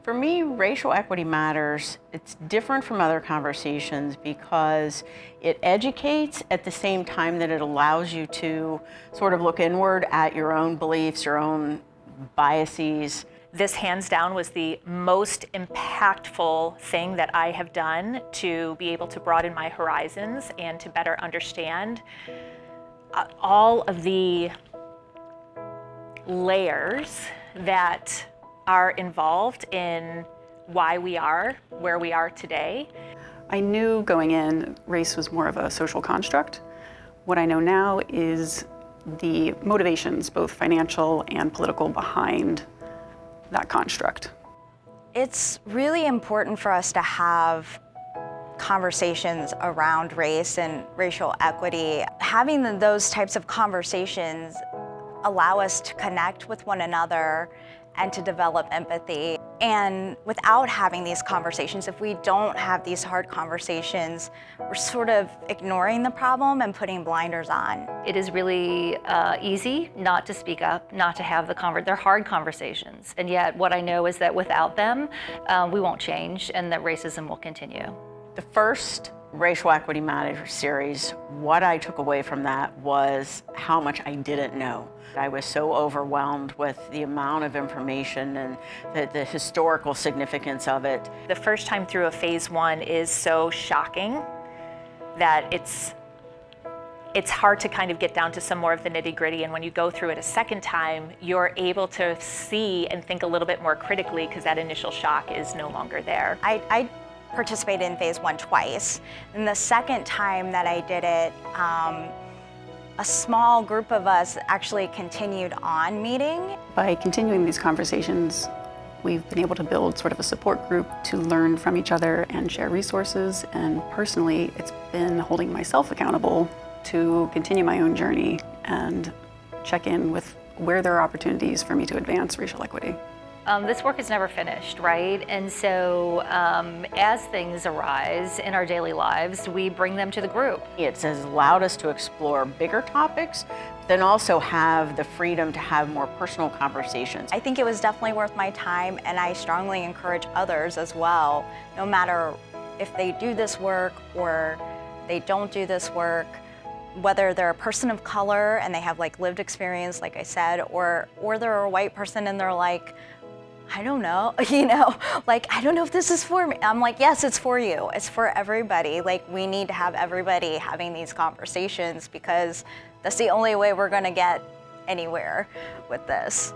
For me, racial equity matters. It's different from other conversations because it educates at the same time that it allows you to sort of look inward at your own beliefs, your own biases. This hands down was the most impactful thing that I have done to be able to broaden my horizons and to better understand all of the layers that are involved in why we are where we are today. I knew going in race was more of a social construct. What I know now is the motivations, both financial and political, behind that construct. It's really important for us to have conversations around race and racial equity. Having those types of conversations allow us to connect with one another and to develop empathy. And without having these conversations, if we don't have these hard conversations, we're sort of ignoring the problem and putting blinders on. It is really easy not to speak up, not to have they're hard conversations. And yet what I know is that without them, we won't change and that racism will continue. The first Racial Equity Matters series, what I took away from that was how much I didn't know. I was so overwhelmed with the amount of information and the historical significance of it. The first time through a phase one is so shocking that it's hard to kind of get down to some more of the nitty-gritty, and when you go through it a second time, you're able to see and think a little bit more critically because that initial shock is no longer there. I participated in phase one twice, and the second time that I did it, a small group of us actually continued on meeting. By continuing these conversations, we've been able to build sort of a support group to learn from each other and share resources, and personally, it's been holding myself accountable to continue my own journey and check in with where there are opportunities for me to advance racial equity. This work is never finished, right? And so as things arise in our daily lives, we bring them to the group. It has allowed us to explore bigger topics, but then also have the freedom to have more personal conversations. I think it was definitely worth my time, and I strongly encourage others as well, no matter if they do this work or they don't do this work, whether they're a person of color and they have like lived experience, like I said, or they're a white person and they're like, I don't know, like, I don't know if this is for me. I'm like, yes, it's for you. It's for everybody. Like, we need to have everybody having these conversations because that's the only way we're gonna get anywhere with this.